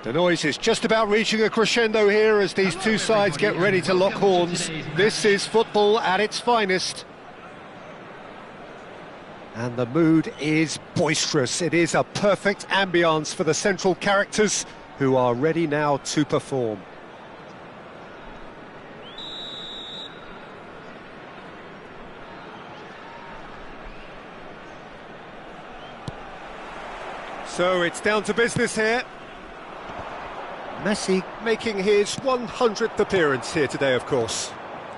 The noise is just about reaching a crescendo here as these two sides get ready to lock horns. This is football at its finest. And the mood is boisterous. It is a perfect ambience for the central characters who are ready now to perform. So it's down to business here. Messi making his 100th appearance here today, of course.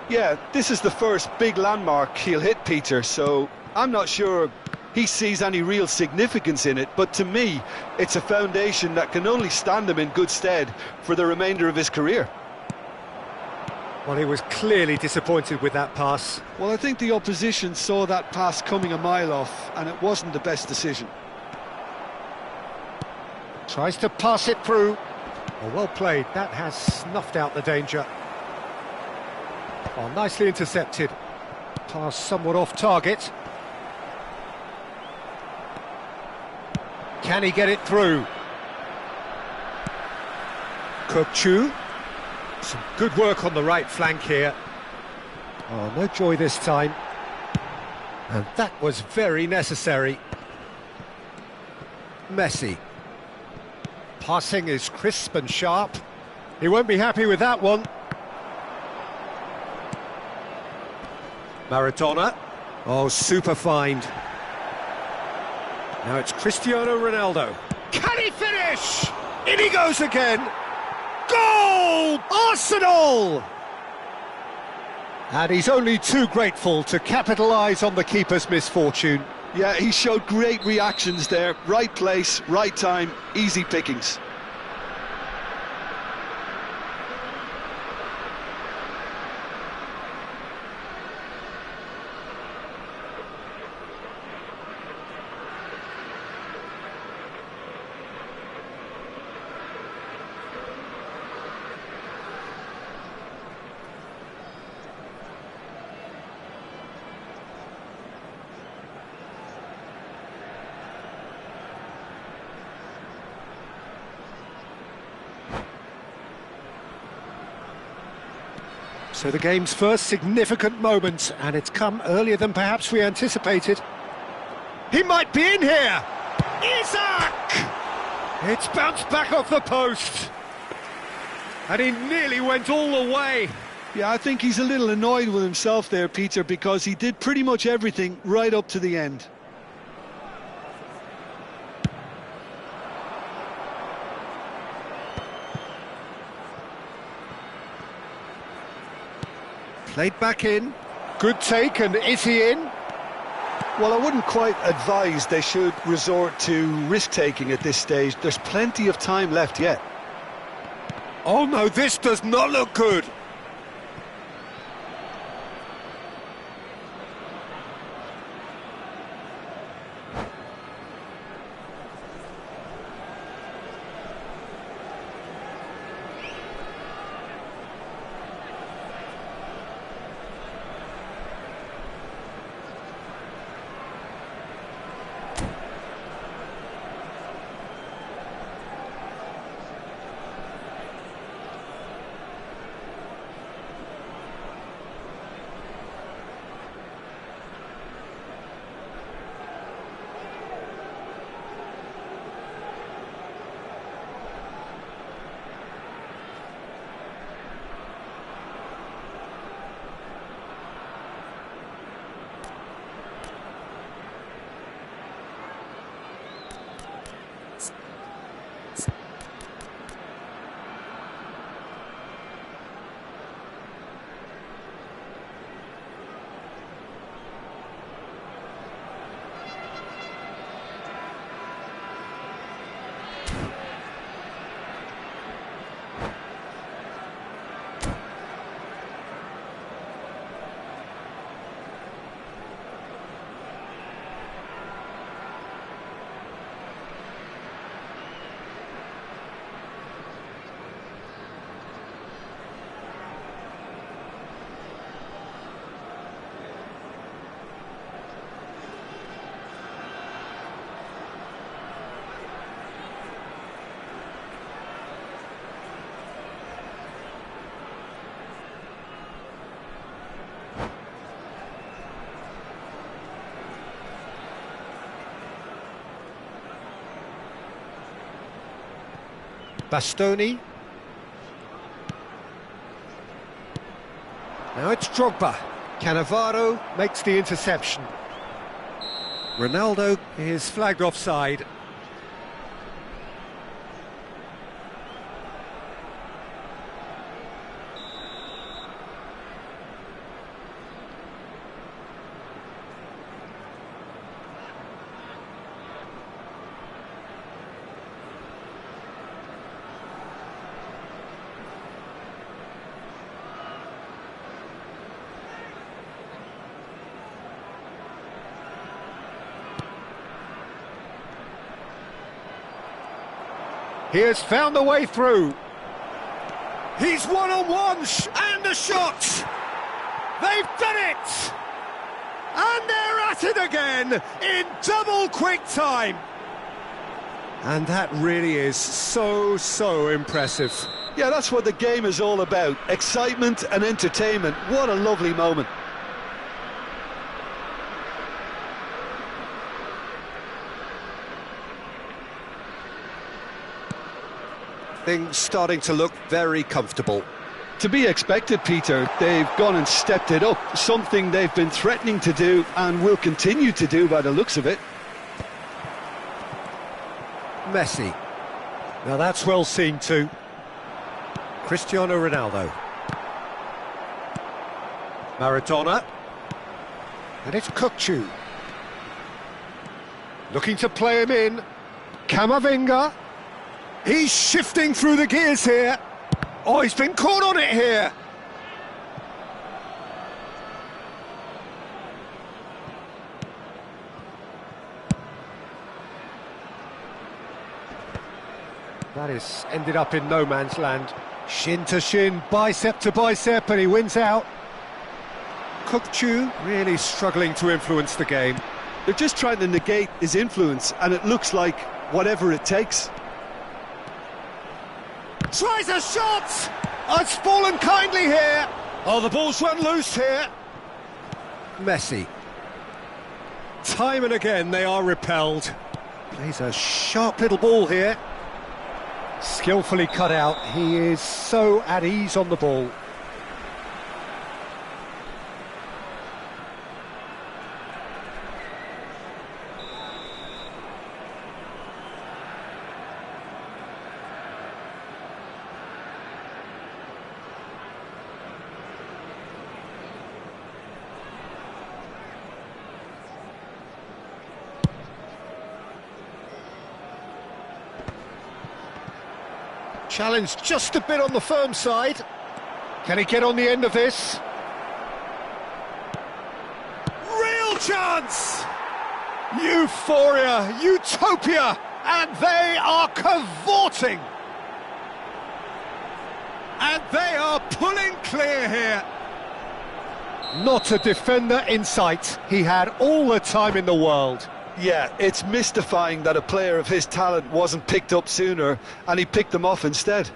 Yeah, this is the first big landmark he'll hit, Peter, so I'm not sure he sees any real significance in it, but to me, it's a foundation that can only stand him in good stead for the remainder of his career. Well, he was clearly disappointed with that pass. Well, I think the opposition saw that pass coming a mile off, and it wasn't the best decision. Tries to pass it through. Oh, well played. That has snuffed out the danger. Oh, nicely intercepted. Pass somewhat off target. Can he get it through? Kokchu. Some good work on the right flank here. Oh, no joy this time. And that was very necessary. Messi. Passing is crisp and sharp. He won't be happy with that one. Maradona. Oh, super find. Now it's Cristiano Ronaldo. Can he finish? In he goes again. Goal! Arsenal! And he's only too grateful to capitalise on the keeper's misfortune. Yeah, he showed great reactions there. Right place, right time, easy pickings. So the game's first significant moment, and it's come earlier than perhaps we anticipated. He might be in here! Isaac! It's bounced back off the post. And he nearly went all the way. Yeah, I think he's a little annoyed with himself there, Peter, because he did pretty much everything right up to the end. Played back in. Good take, and is he in? Well, I wouldn't quite advise they should resort to risk-taking at this stage. There's plenty of time left yet. Oh no, this does not look good. Bastoni. Now it's Drogba. Cannavaro makes the interception. Ronaldo is flagged offside. He has found the way through. He's one-on-one, and the shot! They've done it! And they're at it again, in double quick time. And that really is so impressive. Yeah, that's what the game is all about. Excitement and entertainment. What a lovely moment. Things starting to look very comfortable. To be expected, Peter. They've gone and stepped it up, something they've been threatening to do and will continue to do by the looks of it. Messi. Now that's well seen too. Cristiano Ronaldo. Maradona. And it's Kukçu. Looking to play him in. Camavinga. He's shifting through the gears here. Oh, he's been caught on it here. That is ended up in no man's land. Shin to shin, bicep to bicep, and he wins out. Kukçu really struggling to influence the game. They're just trying to negate his influence, and it looks like whatever it takes. Tries a shot! Oh, it's fallen kindly here. Oh, the ball's run loose here. Messi. Time and again they are repelled. Plays a sharp little ball here. Skillfully cut out. He is so at ease on the ball. Challenge just a bit on the firm side. Can he get on the end of this? Real chance! Euphoria, utopia, and they are cavorting. And they are pulling clear here. Not a defender in sight. He had all the time in the world. Yeah, it's mystifying that a player of his talent wasn't picked up sooner, and he picked them off instead.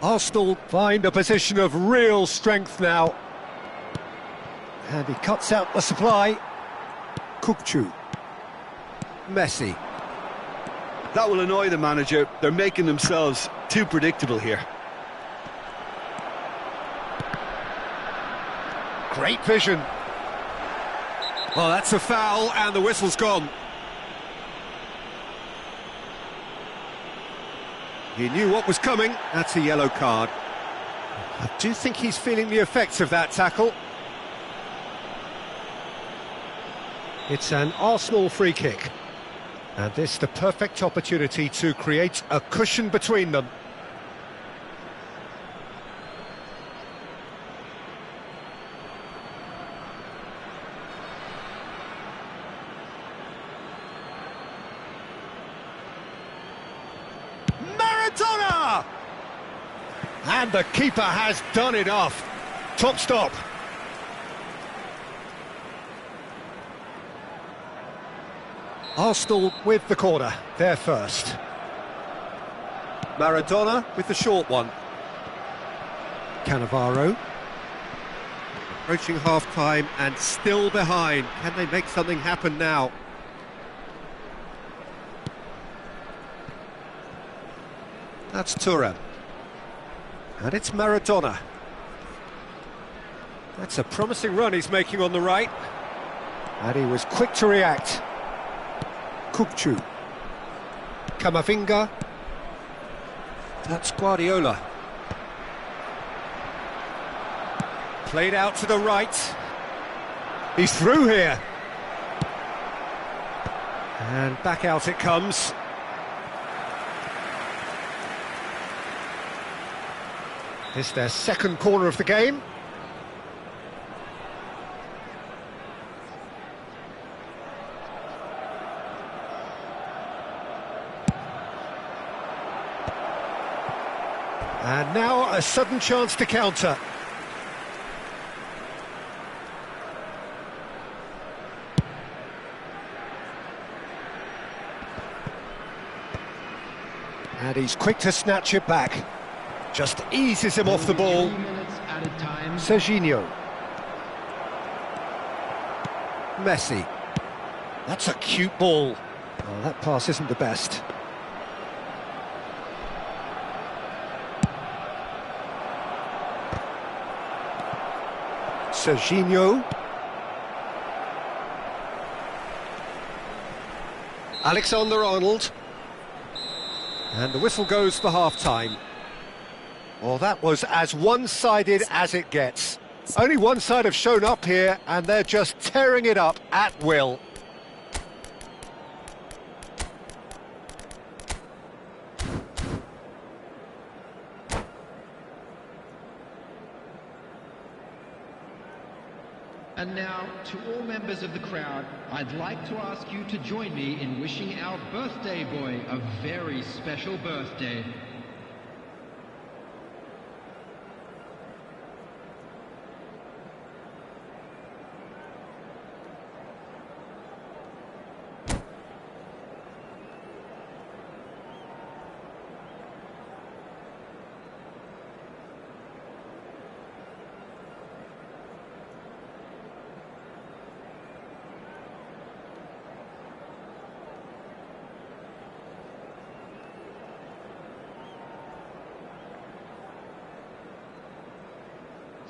Arsenal find a position of real strength now. And he cuts out the supply. Kukçu. Messi. That will annoy the manager. They're making themselves too predictable here. Great vision. Oh, that's a foul, and the whistle's gone. He knew what was coming. That's a yellow card. I do think he's feeling the effects of that tackle. It's an Arsenal free kick. And this the perfect opportunity to create a cushion between them. Maradona! And the keeper has done enough. Top stop. Arsenal with the corner, they're first. Maradona with the short one. Cannavaro. Approaching half-time and still behind. Can they make something happen now? That's Thuram. And it's Maradona. That's a promising run he's making on the right. And he was quick to react. Kukçu. Camavinga. That's Guardiola. Played out to the right. He's through here. And back out it comes. It's their second corner of the game. And now a sudden chance to counter. And he's quick to snatch it back. Just eases him off the ball. Serginho. Messi. That's a cute ball. Oh, that pass isn't the best. Serginho. Alexander-Arnold. And the whistle goes for half-time. Well, that was as one-sided as it gets. Only one side have shown up here, and they're just tearing it up at will. And now, to all members of the crowd, I'd like to ask you to join me in wishing our birthday boy a very special birthday.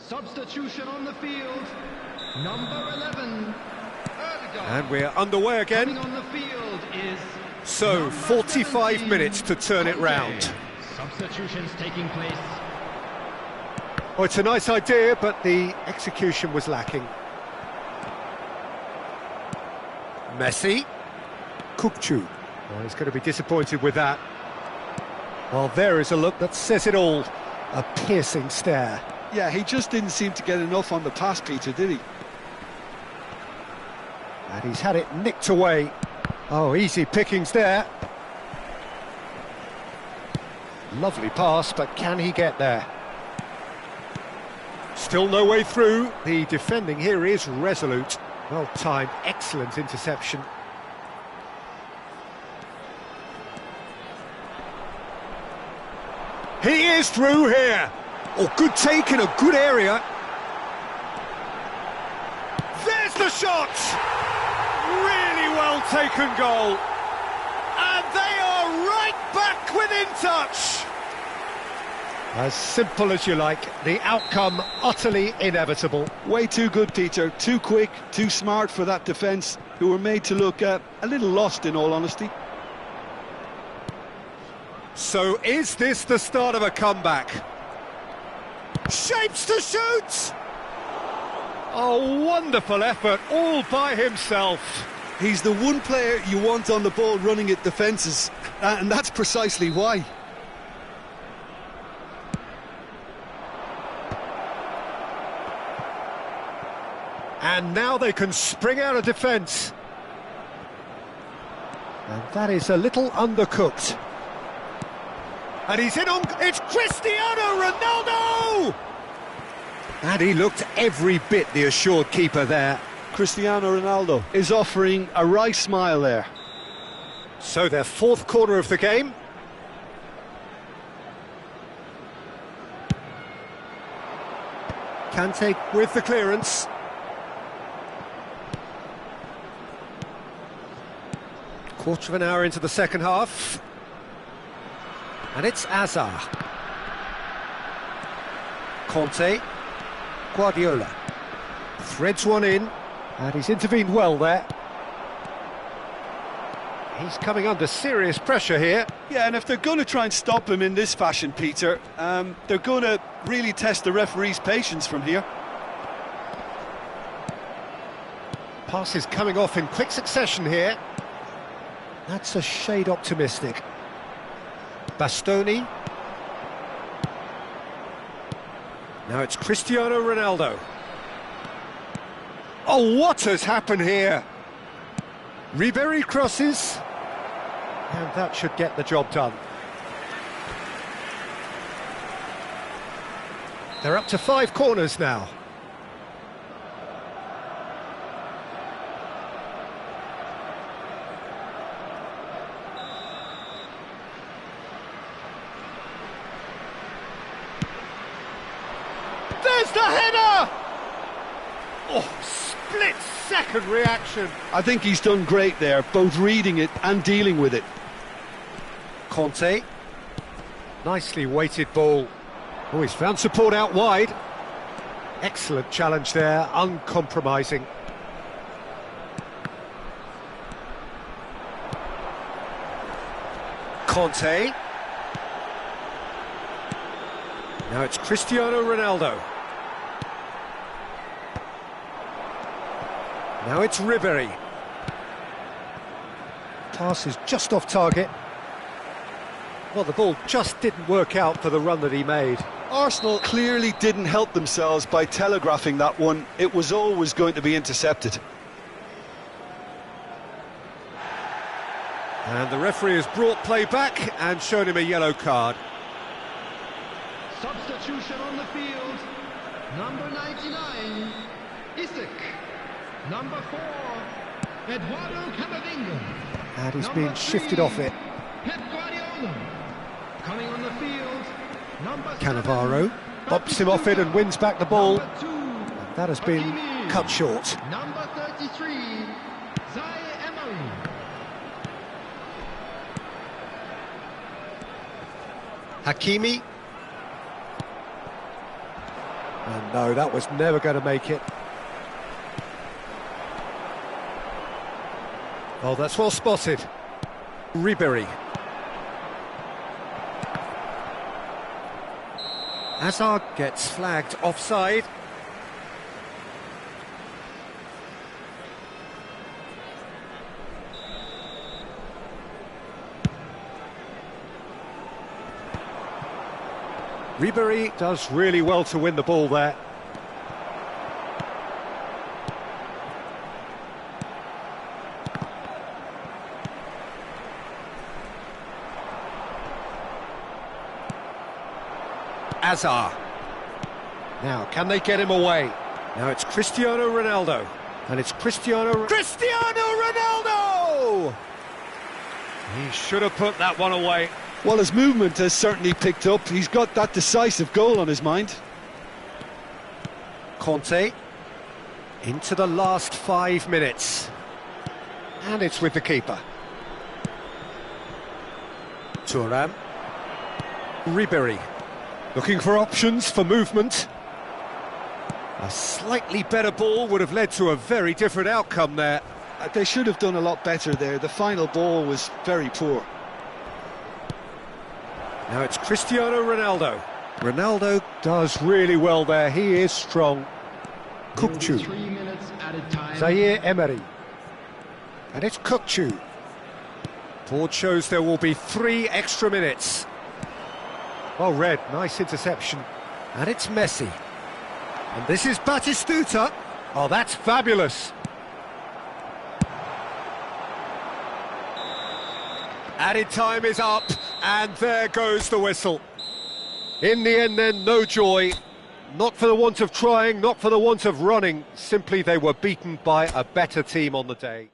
Substitution on the field, number 11. And we're underway again. Coming on the field is so 45 minutes to turn it round. Substitutions taking place. Oh, it's a nice idea, but the execution was lacking. Messi. Kukçu. Oh, he's going to be disappointed with that. Well, there is a look that says it all. A piercing stare. Yeah, he just didn't seem to get enough on the pass, Peter, did he? And he's had it nicked away. Oh, easy pickings there. Lovely pass, but can he get there? Still no way through. The defending here is resolute. Well timed, excellent interception. He is through here. Oh, good take in a good area. There's the shot! Really well taken goal. And they are right back within touch. As simple as you like, the outcome utterly inevitable. Way too good, Peter. Too quick, too smart for that defence, who were made to look a little lost, in all honesty. So is this the start of a comeback? Shapes to shoot! Oh, wonderful effort, all by himself. He's the one player you want on the ball running at defences, and that's precisely why. And now they can spring out of defence. And that is a little undercooked. And he's in on... It's Cristiano Ronaldo! And he looked every bit the assured keeper there. Cristiano Ronaldo is offering a wry smile there. So their fourth corner of the game. Kante with the clearance. Quarter of an hour into the second half. And it's Azar. Conte. Guardiola. Threads one in. And he's intervened well there. He's coming under serious pressure here. Yeah, and if they're going to try and stop him in this fashion, Peter, they're going to really test the referee's patience from here. Passes coming off in quick succession here. That's a shade optimistic. Bastoni. Now it's Cristiano Ronaldo. Oh, what has happened here? Ribéry crosses. And that should get the job done. They're up to 5 corners now. There's the header! Oh, split-second reaction. I think he's done great there, both reading it and dealing with it. Conte. Nicely weighted ball. Oh, he's found support out wide. Excellent challenge there, uncompromising. Conte. Now it's Cristiano Ronaldo. Now it's Ribéry. Pass is just off target. Well, the ball just didn't work out for the run that he made. Arsenal clearly didn't help themselves by telegraphing that one. It was always going to be intercepted. And the referee has brought play back and shown him a yellow card. Substitution on the field. Number 99, Isak. Number 4, Eduardo Camavinga. And he's Number being shifted off it. Pep Guardiola. Coming on the field, number Cannavaro 7, bumps him off it and wins back the ball. Number 2, And that has been Hakimi. cut short. Number 33, Zaire Emery. Hakimi. And no, that was never going to make it. Oh, that's well spotted. Ribéry. Hazard gets flagged offside. Ribéry does really well to win the ball there. Azar. Now, can they get him away? Now it's Cristiano Ronaldo. And it's Cristiano Ronaldo! He should have put that one away. Well, his movement has certainly picked up. He's got that decisive goal on his mind. Conte. Into the last 5 minutes. And it's with the keeper. Thuram. Ribéry. Looking for options for movement. A slightly better ball would have led to a very different outcome there. They should have done a lot better there. The final ball was very poor. Now it's Cristiano Ronaldo. Ronaldo does really well there. He is strong. Kukçu. 3 minutes added time. Zaire Emery. And it's Kukçu. Board shows there will be 3 extra minutes. Well read, nice interception. And it's Messi. And this is Batistuta. Oh, that's fabulous. Added time is up. And there goes the whistle. In the end then, no joy. Not for the want of trying, not for the want of running. Simply they were beaten by a better team on the day.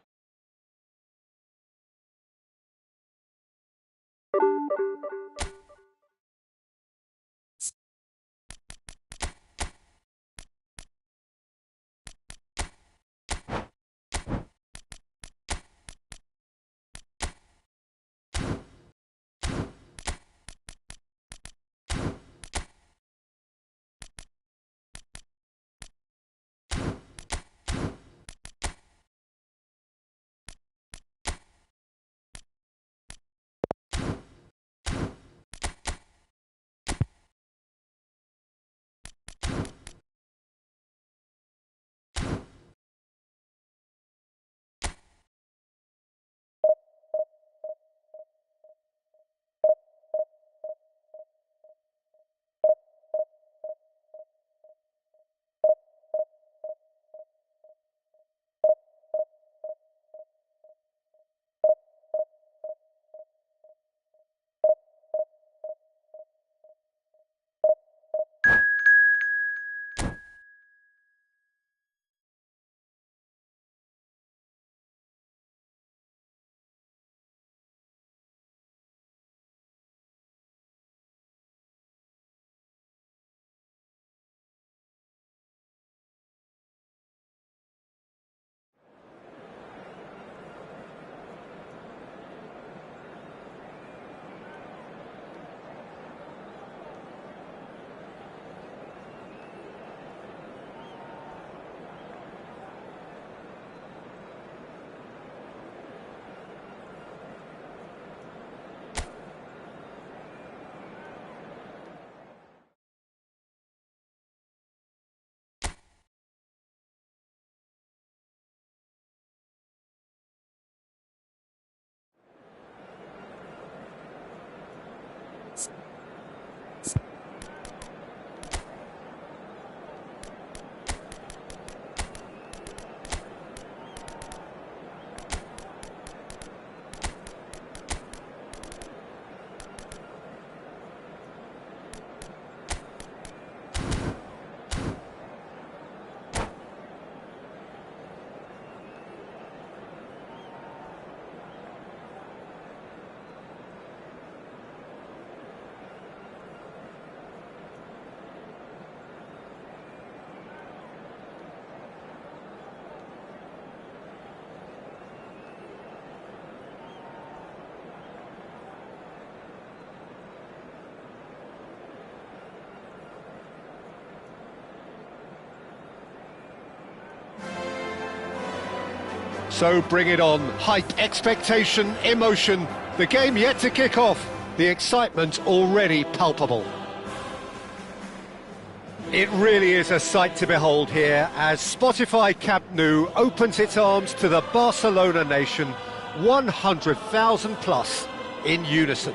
So bring it on. Hype, expectation, emotion. The game yet to kick off. The excitement already palpable. It really is a sight to behold here as Spotify Camp Nou opens its arms to the Barcelona nation, 100,000 plus in unison.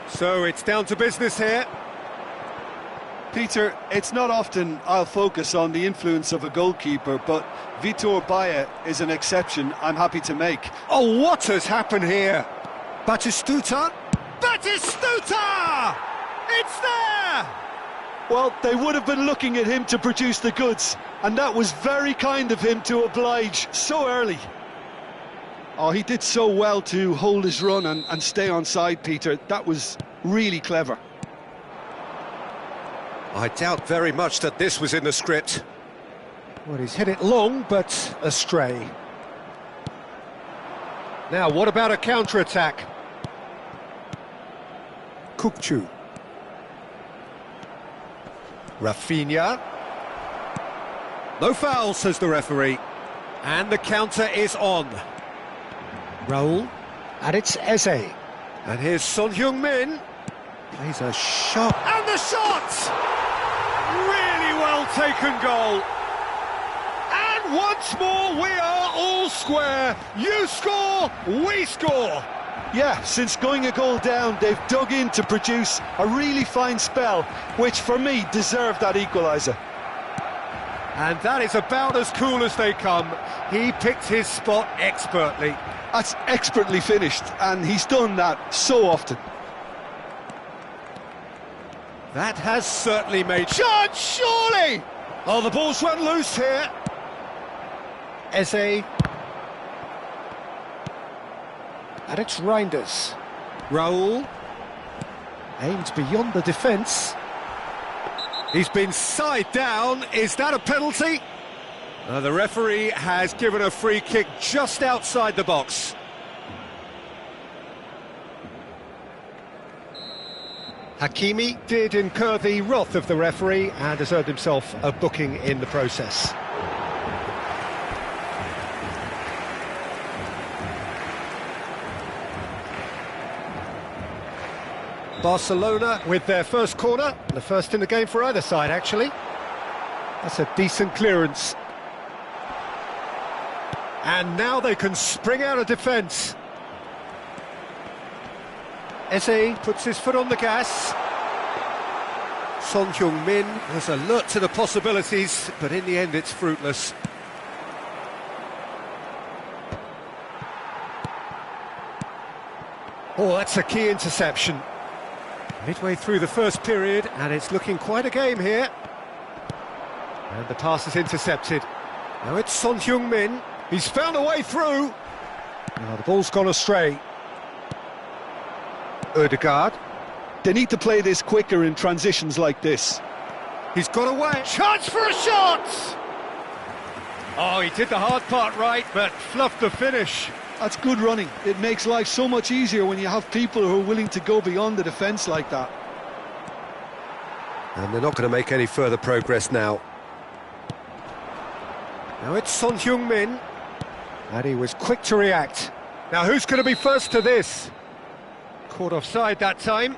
So it's down to business here. Peter, it's not often I'll focus on the influence of a goalkeeper, but Vitor Baia is an exception I'm happy to make. Oh, what has happened here? Batistuta? Batistuta! It's there! Well, they would have been looking at him to produce the goods, and that was very kind of him to oblige so early. Oh, he did so well to hold his run and stay on side, Peter. That was really clever. I doubt very much that this was in the script. Well, he's hit it long, but astray. Now, what about a counter-attack? Kukçu. Rafinha. No foul, says the referee. And the counter is on. Raul. And it's Eze. And here's Son Heung-min. Plays a shot. And the shot! Really well taken goal. And once more we are all square. You score, we score. Yeah, since going a goal down, they've dug in to produce a really fine spell, which for me deserved that equaliser. And that is about as cool as they come. He picked his spot expertly. That's expertly finished, and he's done that so often. That has certainly made... Chance, surely! Oh, the ball's run loose here. Eze. And it's Reinders. Raul. Aimed beyond the defence. He's been side down. Is that a penalty? The referee has given a free kick just outside the box. Hakimi did incur the wrath of the referee and has earned himself a booking in the process. Barcelona with their first corner, the first in the game for either side actually. That's a decent clearance. And now they can spring out of defence. Eze puts his foot on the gas. Son Heung-min was alert to the possibilities, but in the end it's fruitless. Oh, that's a key interception. Midway through the first period, and it's looking quite a game here. And the pass is intercepted. Now it's Son Heung-min. He's found a way through. Now the ball's gone astray. Ødegaard. They need to play this quicker in transitions like this. He's got away. Chance for a shot! Oh, he did the hard part right, but fluffed the finish. That's good running. It makes life so much easier when you have people who are willing to go beyond the defence like that. And they're not going to make any further progress now. Now it's Son Heung-min. And he was quick to react. Now who's going to be first to this? Caught offside that time.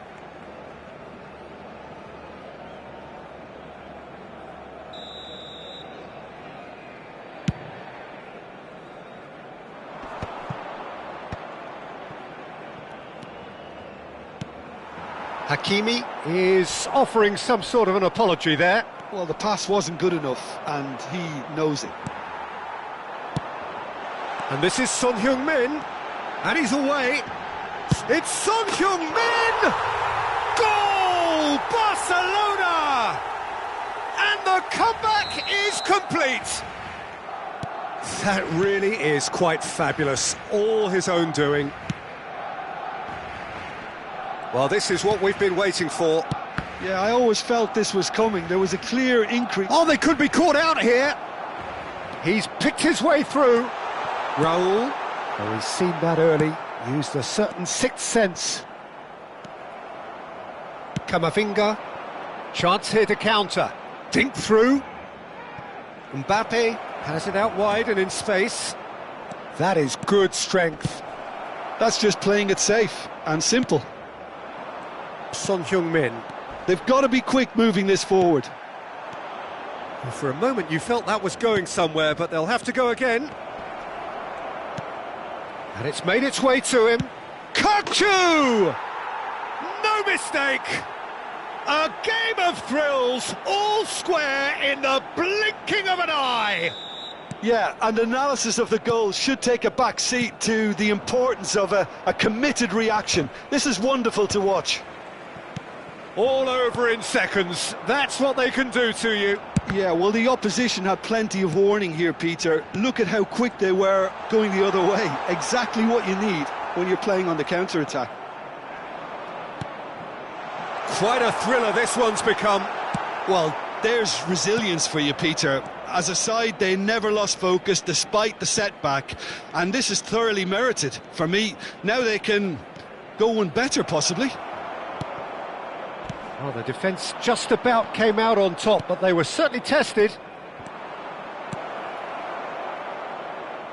Hakimi is offering some sort of an apology there. Well, the pass wasn't good enough, and he knows it. And this is Son Heung-min, and he's away. It's Son Heung-min! Goal! Barcelona! And the comeback is complete. That really is quite fabulous. All his own doing. Well, this is what we've been waiting for. Yeah, I always felt this was coming. There was a clear increase. Oh, they could be caught out here. He's picked his way through. Raul. Oh, he's seen that early. Used a certain sixth sense. Camavinga. Chance here to counter. Dink through. Mbappe has it out wide and in space. That is good strength. That's just playing it safe and simple. Son Heung-min. They've got to be quick moving this forward. Well, for a moment you felt that was going somewhere, but they'll have to go again. And it's made its way to him. Kaku! No mistake! A game of thrills, all square in the blinking of an eye! Yeah, and analysis of the goal should take a back seat to the importance of a committed reaction. This is wonderful to watch. All over in seconds. That's what they can do to you. Yeah, well, the opposition had plenty of warning here, Peter. Look at how quick they were going the other way. Exactly what you need when you're playing on the counter-attack. Quite a thriller this one's become. Well, there's resilience for you, Peter. As a side, they never lost focus despite the setback, and this is thoroughly merited. For me, now they can go one better, possibly. Well, the defence just about came out on top, but they were certainly tested.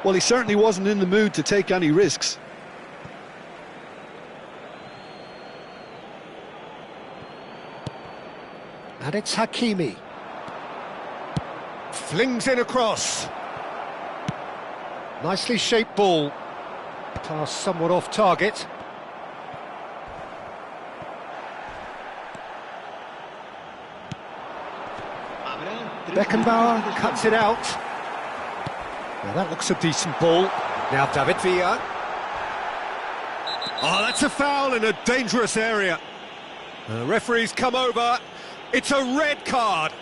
Well, he certainly wasn't in the mood to take any risks. And it's Hakimi. Flings in across. Nicely shaped ball. Pass somewhat off target. Beckenbauer cuts it out. Now that looks a decent ball. Now David Villa. Oh, that's a foul in a dangerous area. The referee's come over. It's a red card.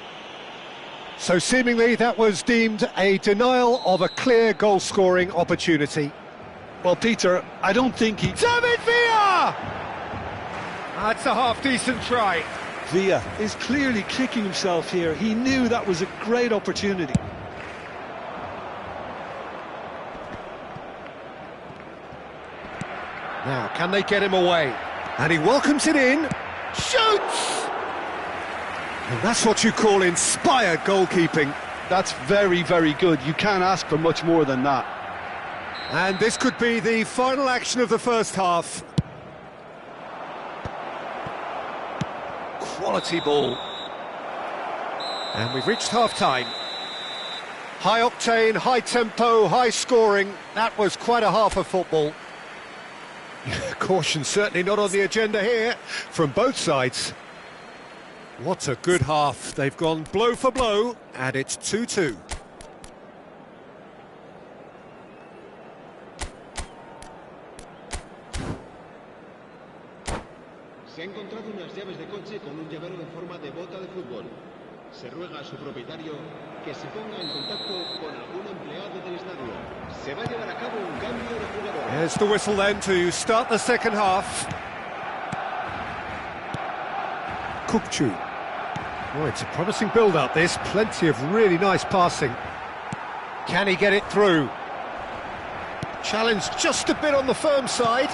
So seemingly that was deemed a denial of a clear goal-scoring opportunity. Well, Peter, I don't think he... David Villa! That's a half-decent try. Villa is clearly kicking himself here. He knew that was a great opportunity. Now, can they get him away? And he welcomes it in. Shoots! And that's what you call inspired goalkeeping. That's very, very good. You can't ask for much more than that. And this could be the final action of the first half. Quality ball. And we've reached half-time. High octane, high tempo, high scoring. That was quite a half of football. Caution certainly not on the agenda here from both sides. What a good half. They've gone blow for blow, and it's 2-2. Se ha encontrado unas llaves de coche con un llavero en forma de bota de fútbol. Se ruega a su propietario que se ponga en contacto con algún empleado del estadio. Se va a llevar a cabo un cambio de jugador. There's the whistle then to start the second half. Kukcu. Oh, it's a promising build-up, this. Plenty of really nice passing. Can he get it through? Challenge just a bit on the firm side.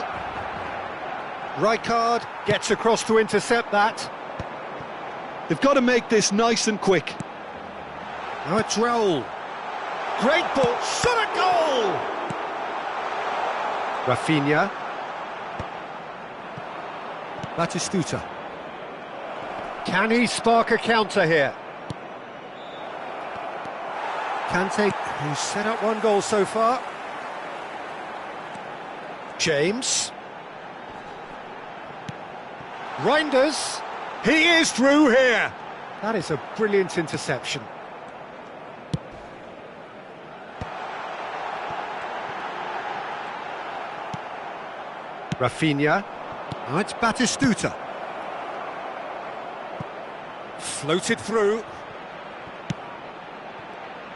Rijkaard gets across to intercept that. They've got to make this nice and quick. Now it's Raul. Great ball, shot a goal! Rafinha. Batistuta. Can he spark a counter here? Kante, who's set up one goal so far. James. Reinders. He is through here. That is a brilliant interception. Rafinha. Now it's Batistuta. Floated through.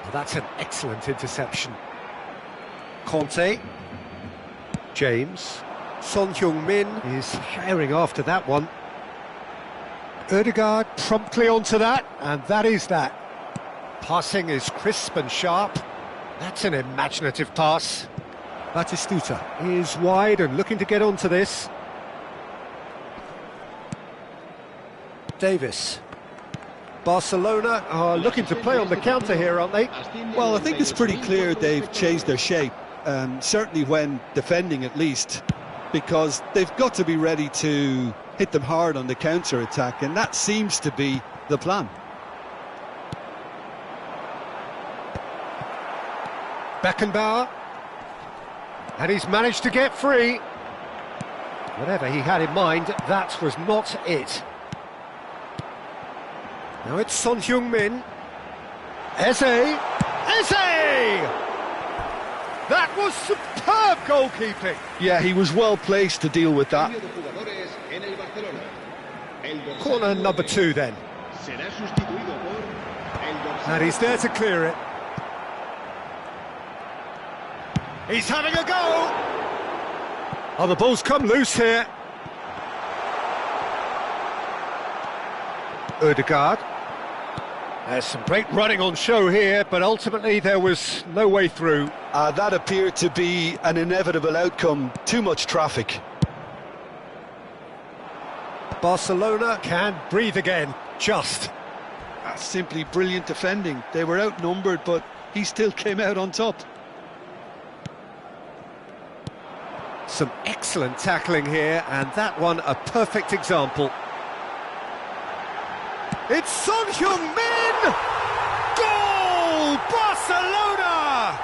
Oh, that's an excellent interception. Conte. James. Son Heung-min is herring after that one. Ødegaard promptly onto that, and that is that. Passing is crisp and sharp. That's an imaginative pass. Batistuta is wide and looking to get onto this. Davis. Barcelona are looking to play on the counter here, aren't they? Well, I think it's pretty clear they've changed their shape, certainly when defending at least, because they've got to be ready to hit them hard on the counter-attack, and that seems to be the plan. Beckenbauer. And he's managed to get free. Whatever he had in mind, that was not it. Now it's Son Heung-min. Eze! Eze! That was superb goalkeeping. Yeah, he was well placed to deal with that. Corner number 2 then. And he's there to clear it. He's having a go! Oh, the ball's come loose here. Ødegaard. There's some great running on show here, but ultimately there was no way through. That appeared to be an inevitable outcome. Too much traffic. Barcelona can breathe again, just. That's simply brilliant defending. They were outnumbered, but he still came out on top. Some excellent tackling here, and that one a perfect example. It's Son Heung-min! Goal! Barcelona!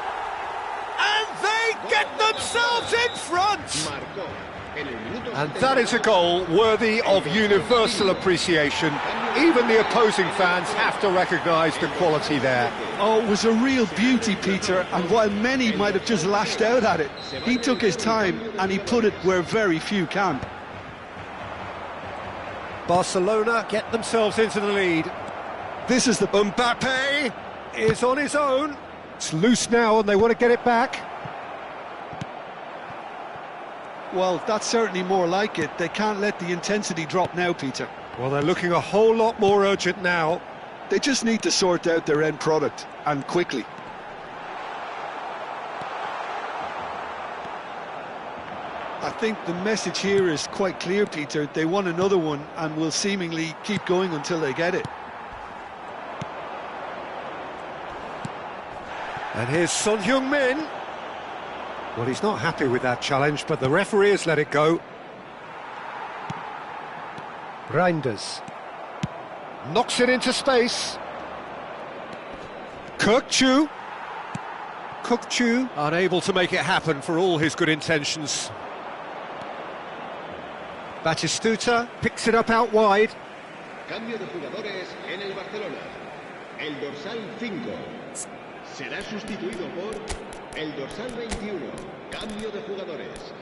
And they get themselves in front! And that is a goal worthy of universal appreciation. Even the opposing fans have to recognise the quality there. Oh, it was a real beauty, Peter, and while many might have just lashed out at it, he took his time and he put it where very few can. Barcelona get themselves into the lead. This is the Mbappe is on his own. It's loose now and they want to get it back. Well, that's certainly more like it. They can't let the intensity drop now, Peter. Well, they're looking a whole lot more urgent now. They just need to sort out their end product, and quickly. I think the message here is quite clear, Peter. They want another one and will seemingly keep going until they get it. And here's Son Heung-min. Well, he's not happy with that challenge, but the referee has let it go. Reinders knocks it into space. Kirkchu unable to make it happen for all his good intentions. Batistuta picks it up out wide. Cambio de jugadores en el Barcelona. El dorsal 5 será sustituido por el dorsal 21. Cambio de jugadores.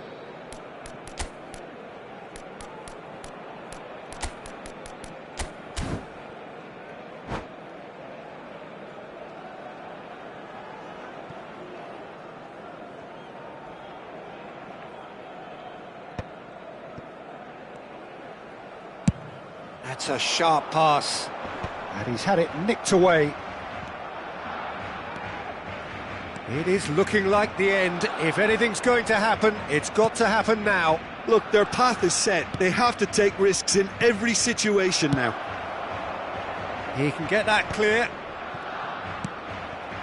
That's a sharp pass, and he's had it nicked away. It is looking like the end. If anything's going to happen, it's got to happen now. Look, their path is set. They have to take risks in every situation now. He can get that clear.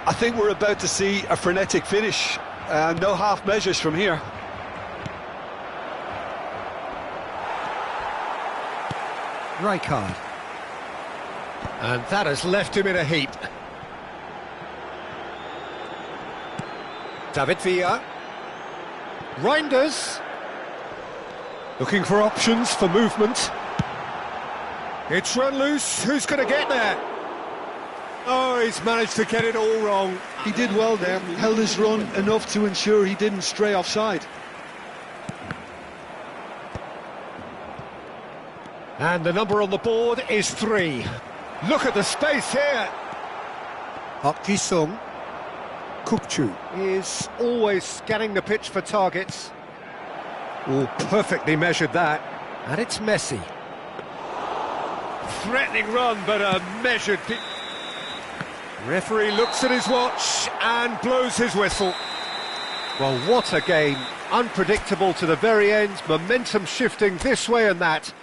I think we're about to see a frenetic finish. No half measures from here. Rijkaard. And that has left him in a heap. David Villa. Reinders. Looking for options for movement. It's run loose. Who's going to get there? Oh, he's managed to get it all wrong. He did well there. Held his run enough to ensure he didn't stray offside. And the number on the board is 3. Look at the space here. Park Ji-sung. Kukchu is always scanning the pitch for targets. Oh, perfectly measured that. And it's Messi. Threatening run, but a measured... Referee looks at his watch and blows his whistle. Well, what a game. Unpredictable to the very end. Momentum shifting this way and that.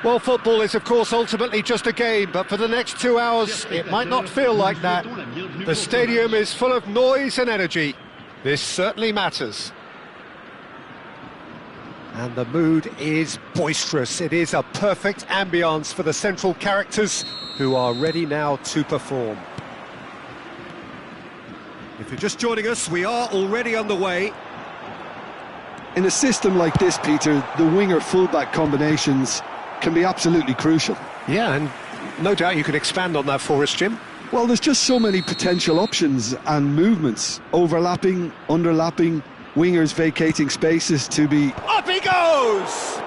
Well, football is, of course, ultimately just a game, but for the next 2 hours, it might not feel like that. The stadium is full of noise and energy. This certainly matters. And the mood is boisterous. It is a perfect ambience for the central characters who are ready now to perform. If you're just joining us, we are already underway. In a system like this, Peter, the winger-fullback combinations can be absolutely crucial. Yeah, and no doubt you could expand on that for us, Jim. Well, there's just so many potential options and movements. Overlapping, underlapping, wingers vacating spaces to be... Up he goes!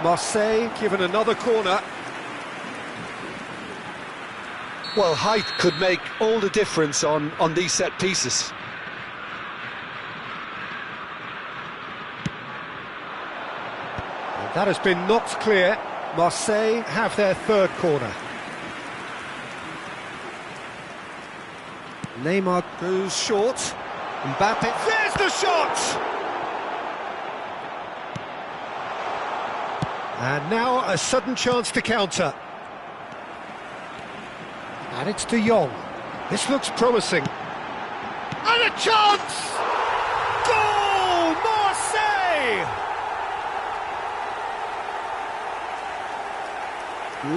Marseille given another corner. Well, height could make all the difference on these set pieces. And that has been knocked clear. Marseille have their third corner. Neymar goes short. Mbappe, there's the shot! And now a sudden chance to counter. And it's De Jong. This looks promising. And a chance! Goal! Marseille!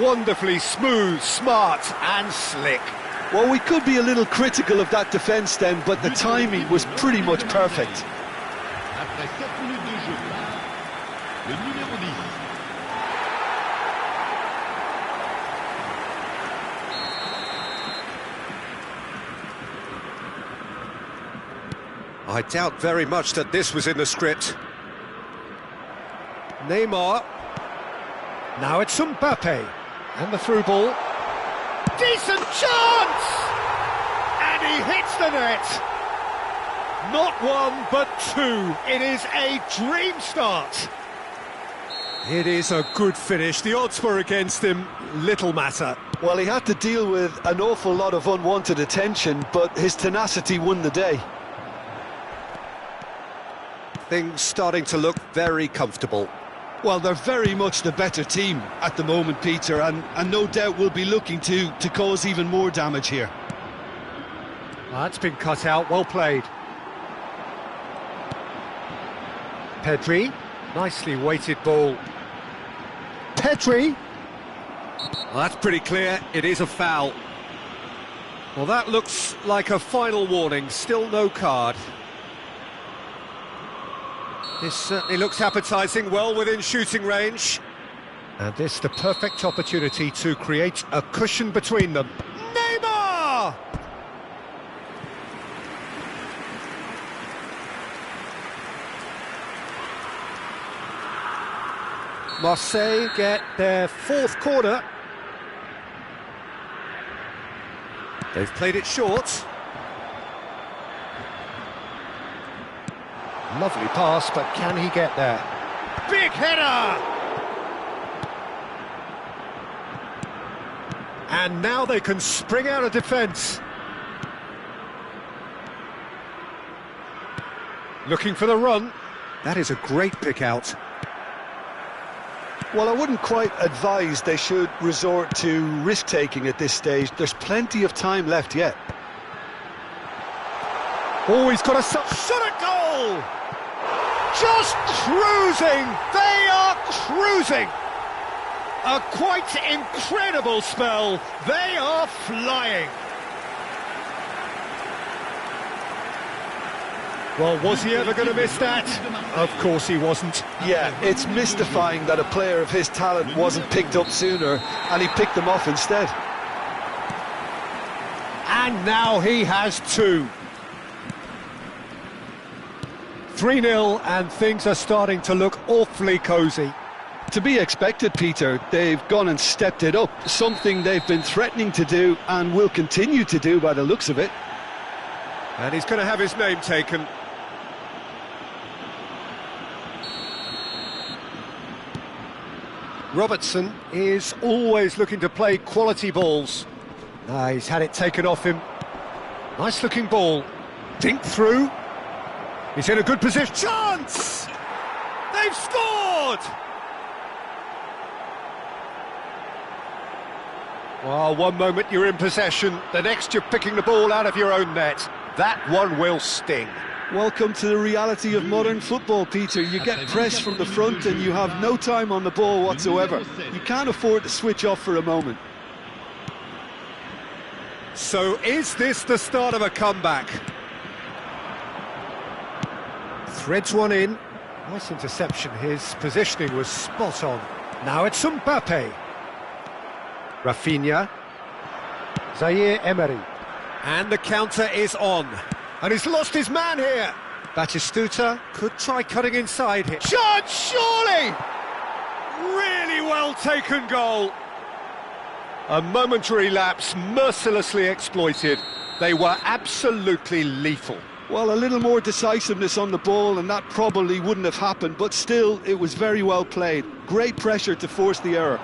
Wonderfully smooth, smart and slick. Well, we could be a little critical of that defence then, but the timing was pretty much perfect. Après 7 minutes de jeu, le numéro 10. I doubt very much that this was in the script. Neymar. Now it's Mbappe. And the through ball. Decent chance! And he hits the net. Not one, but two. It is a dream start. It is a good finish. The odds were against him. Little matter. Well, he had to deal with an awful lot of unwanted attention, but his tenacity won the day. Things starting to look very comfortable. Well, they're very much the better team at the moment, Peter, and no doubt will be looking to cause even more damage here. That's been cut out, well played. Pedri, nicely weighted ball. Pedri! Well, that's pretty clear, it is a foul. Well, that looks like a final warning, still no card. This certainly looks appetising, well within shooting range. And this the perfect opportunity to create a cushion between them. Neymar! Marseille get their fourth corner. They've played it short. Lovely pass, but can he get there? Big header! And now they can spring out of defence. Looking for the run. That is a great pick out. Well, I wouldn't quite advise they should resort to risk-taking at this stage. There's plenty of time left yet. Oh, he's got a shot at goal! Just cruising! They are cruising! A quite incredible spell. They are flying. Well, was he ever going to miss that? Of course he wasn't. Yeah, it's mystifying that a player of his talent wasn't picked up sooner, and he picked them off instead. And now he has two. 3-0, and things are starting to look awfully cosy. To be expected, Peter. They've gone and stepped it up, something they've been threatening to do and will continue to do by the looks of it. And he's going to have his name taken. Robertson is always looking to play quality balls. He's had it taken off him. Nice looking ball. Dink through. He's in a good position. Chance! They've scored! Well, one moment you're in possession, the next you're picking the ball out of your own net. That one will sting. Welcome to the reality of modern football, Peter. You get pressed from the front and you have no time on the ball whatsoever. You can't afford to switch off for a moment. So is this the start of a comeback? Threads one in. Nice interception. His positioning was spot on. Now it's Mbappe. Rafinha. Zaire Emery. And the counter is on. And he's lost his man here. Batistuta could try cutting inside here. Shot, surely! Really well taken goal. A momentary lapse, mercilessly exploited. They were absolutely lethal. Well, a little more decisiveness on the ball and that probably wouldn't have happened, but still, it was very well played. Great pressure to force the error.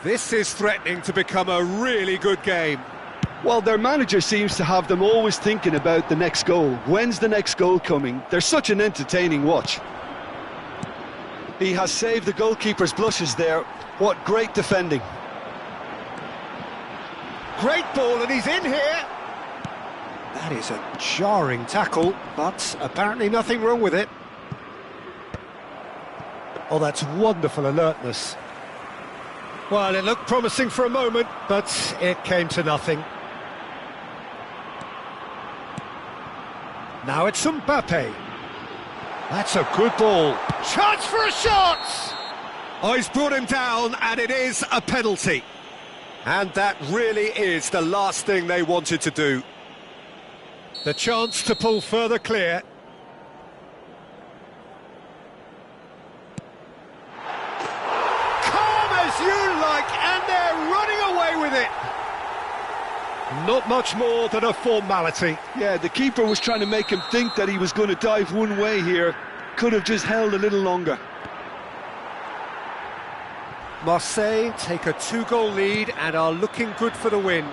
This is threatening to become a really good game. Well, their manager seems to have them always thinking about the next goal. When's the next goal coming? They're such an entertaining watch. He has saved the goalkeeper's blushes there. What great defending. Great ball, and he's in here. That is a jarring tackle, but apparently nothing wrong with it. Oh, that's wonderful alertness. Well, it looked promising for a moment, but it came to nothing. Now it's Mbappe. That's a good ball. Chance for a shot! Oh, he's brought him down, and it is a penalty. And that really is the last thing they wanted to do. The chance to pull further clear. Calm as you like, and they're running away with it. Not much more than a formality. Yeah, the keeper was trying to make him think that he was going to dive one way here. Could have just held a little longer. Marseille take a 2-goal lead and are looking good for the win.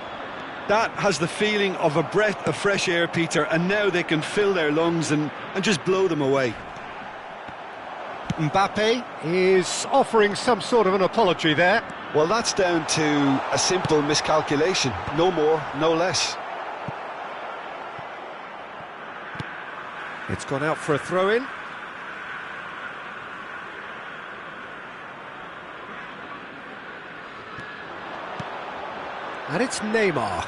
That has the feeling of a breath of fresh air, Peter, and now they can fill their lungs and just blow them away. Mbappe is offering some sort of an apology there. Well, that's down to a simple miscalculation. No more, no less. It's gone out for a throw-in. And it's Neymar.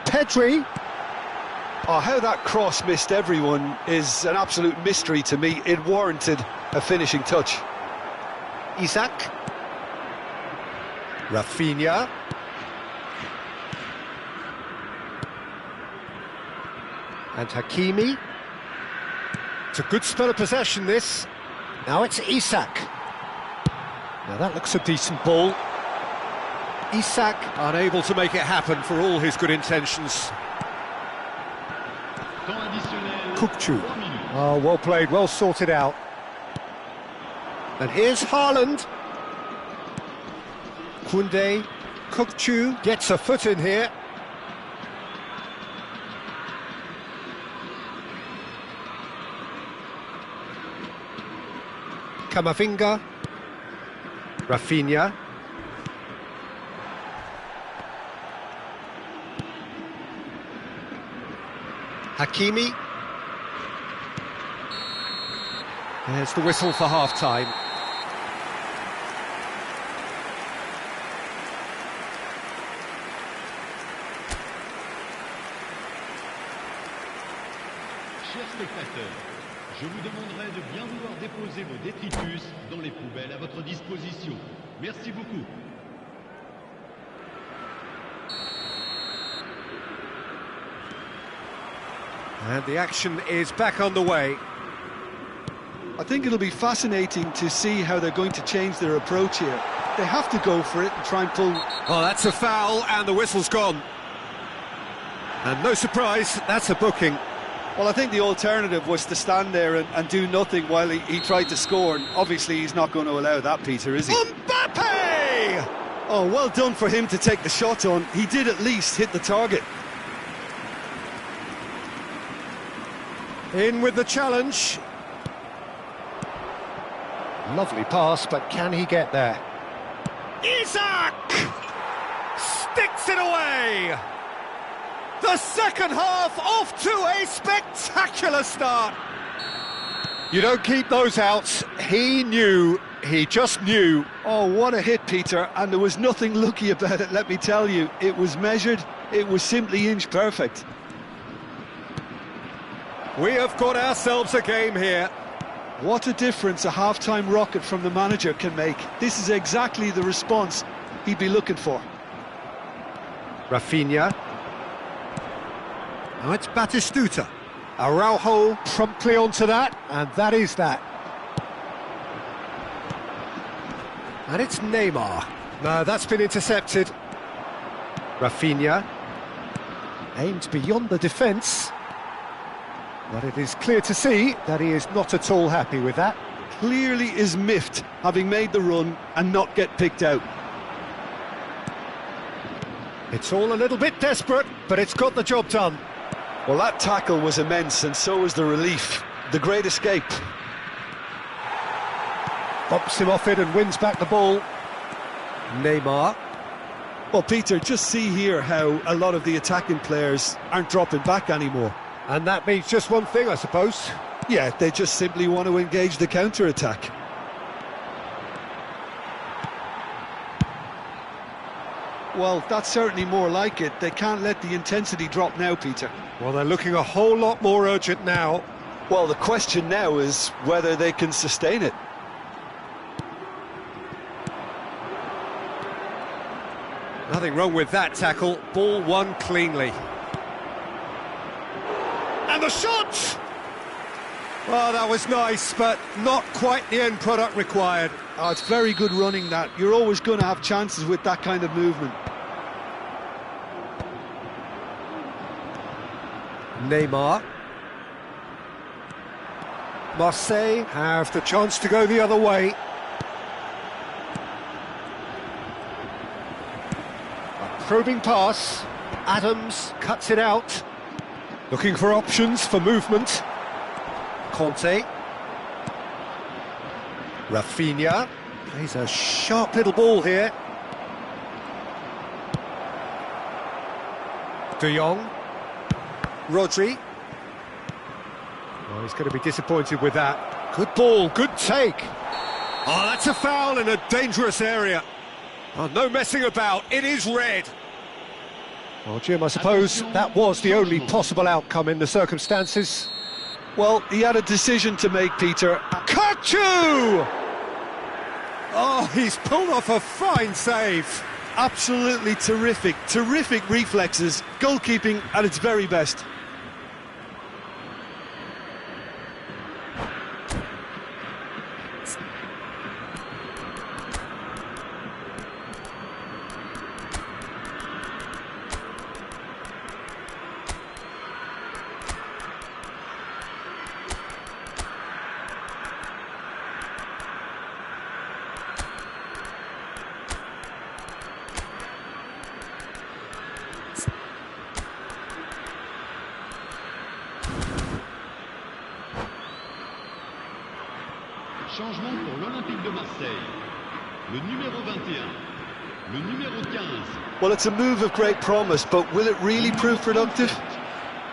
Pedri. Oh, how that cross missed everyone is an absolute mystery to me. It warranted a finishing touch. Isaac. Rafinha. And Hakimi. It's a good spell of possession, this. Now it's Isak. Now that looks a decent ball. Isak unable to make it happen for all his good intentions. Kukçu. Oh, well played, well sorted out. And here's Haaland. Koundé. Kukçu gets a foot in here. Camavinga. Rafinha. Hakimi. There's the whistle for half-time. Chers spectateurs, je vous demanderai de bien vouloir déposer vos détritus dans les poubelles à votre disposition. Merci beaucoup. And the action is back on the way. I think it'll be fascinating to see how they're going to change their approach here. They have to go for it and try and pull... Oh, that's a foul, and the whistle's gone. And no surprise, that's a booking. Well, I think the alternative was to stand there and do nothing while he tried to score. And obviously, he's not going to allow that, Peter, is he? Mbappe! Oh, well done for him to take the shot on. He did at least hit the target. In with the challenge. Lovely pass, but can he get there? Isak! Sticks it away! The second half off to a spectacular start. You don't keep those outs. He knew, he just knew. Oh, what a hit, Peter, and there was nothing lucky about it, let me tell you. It was measured, it was simply inch perfect. We have got ourselves a game here. What a difference a half-time rocket from the manager can make. This is exactly the response he'd be looking for. Rafinha. Now it's Batistuta. Araujo promptly onto that, and that is that. And it's Neymar. No, that's been intercepted. Rafinha. Aimed beyond the defence. But it is clear to see that he is not at all happy with that. Clearly is miffed, having made the run and not get picked out. It's all a little bit desperate, but it's got the job done. Well, that tackle was immense, and so was the relief. The great escape. Bumps him off it and wins back the ball. Neymar. Well, Peter, just see here how a lot of the attacking players aren't dropping back anymore. And that means just one thing, I suppose. Yeah, they just simply want to engage the counter-attack. Well, that's certainly more like it. They can't let the intensity drop now, Peter. Well, they're looking a whole lot more urgent now. Well, the question now is whether they can sustain it. Nothing wrong with that tackle. Ball won cleanly. And the shot! Well, that was nice, but not quite the end product required. Oh, it's very good running, that. You're always going to have chances with that kind of movement. Neymar. Marseille have the chance to go the other way. A probing pass. Adams cuts it out. Looking for options for movement. Conte. Rafinha. Plays a sharp little ball here. De Jong. Rodri. Oh, he's going to be disappointed with that. Good ball, good take. Oh, that's a foul in a dangerous area. Oh, no messing about, it is red. Well, Jim, I suppose that was the only possible outcome in the circumstances. Well, he had a decision to make, Peter. Kachu! Oh, he's pulled off a fine save. Absolutely terrific, terrific reflexes. Goalkeeping at its very best. Changement pour l'Olympique de Marseille. Le numéro 21. Le numéro 15. Well, it's a move of great promise, but will it really prove productive?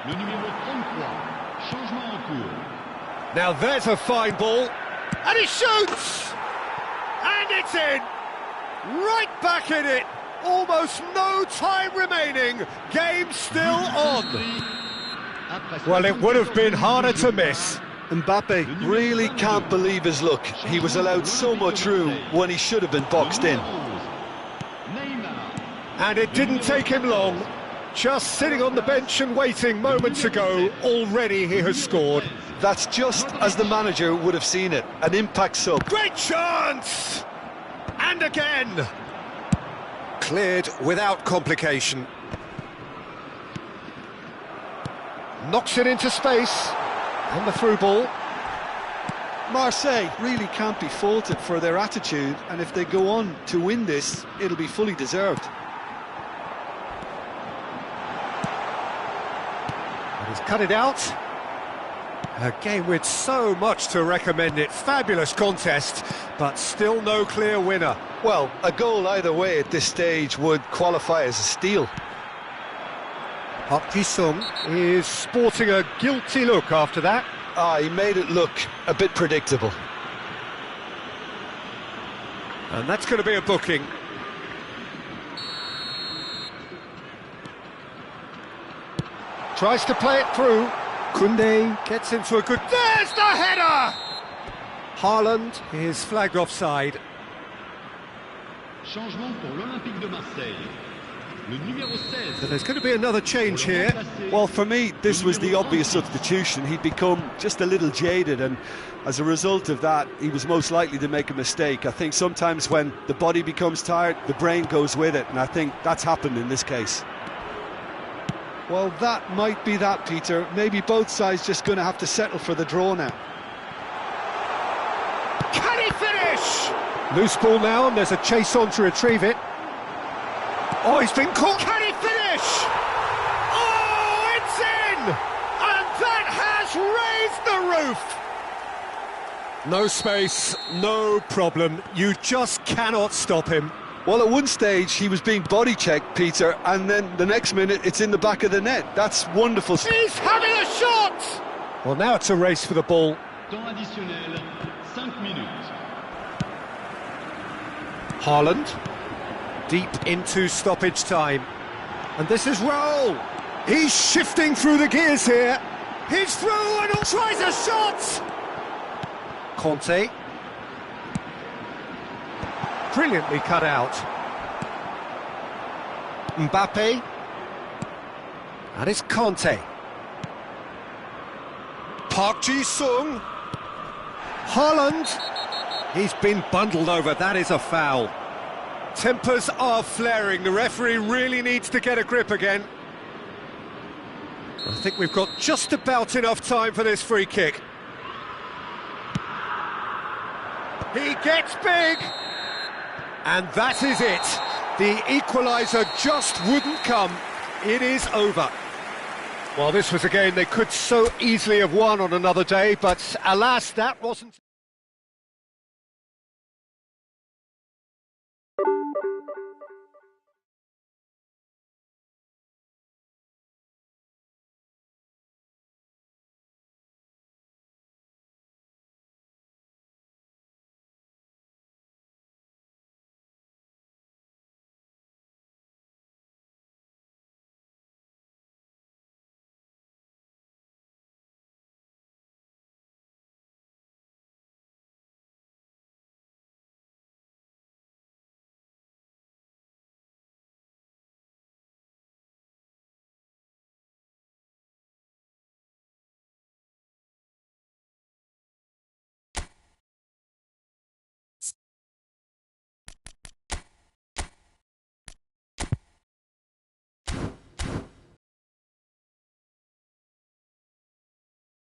Le numéro 33. Changement en cours. Now there's a fine ball. And he shoots! And it's in! Right back in it! Almost no time remaining. Game still on. Well, it would have been harder to miss. Mbappe really can't believe his luck. He was allowed so much room when he should have been boxed in. And it didn't take him long. Just sitting on the bench and waiting moments ago, already he has scored. That's just as the manager would have seen it. An impact sub. Great chance! And again! Cleared without complication. Knocks it into space. And the through ball. Marseille really can't be faulted for their attitude, and if they go on to win this, it'll be fully deserved. And he's cut it out. A game with so much to recommend it. Fabulous contest, but still no clear winner. Well, a goal either way at this stage would qualify as a steal. Park Ji-sung is sporting a guilty look after that. He made it look a bit predictable. And that's going to be a booking. Tries to play it through. Koundé gets into a good... There's the header! Haaland is flagged offside. Changement pour l'Olympique de Marseille. Le numéro 16. So there's going to be another change here. Well, for me, this was the obvious substitution. He'd become just a little jaded, and as a result of that, he was most likely to make a mistake. I think sometimes when the body becomes tired, the brain goes with it, and I think that's happened in this case. Well, that might be that, Peter. Maybe both sides just going to have to settle for the draw now. Can he finish? Loose ball now, and there's a chase on to retrieve it. Oh, he's been caught. Can he finish? Oh, it's in! And that has raised the roof! No space, no problem. You just cannot stop him. Well, at one stage, he was being body-checked, Peter, and then the next minute, it's in the back of the net. That's wonderful. He's having a shot! Well, now it's a race for the ball. Temps additionnel, 5 minutes. Haaland, deep into stoppage time. And this is Raul. He's shifting through the gears here. He's through and tries a shot! Conte. Brilliantly cut out. Mbappe. And it's Conte. Park Ji-sung. Haaland. He's been bundled over. That is a foul. Tempers are flaring. The referee really needs to get a grip again. I think we've got just about enough time for this free kick. He gets big. And that is it. The equaliser just wouldn't come. It is over. Well, this was a game they could so easily have won on another day, but alas, that wasn't...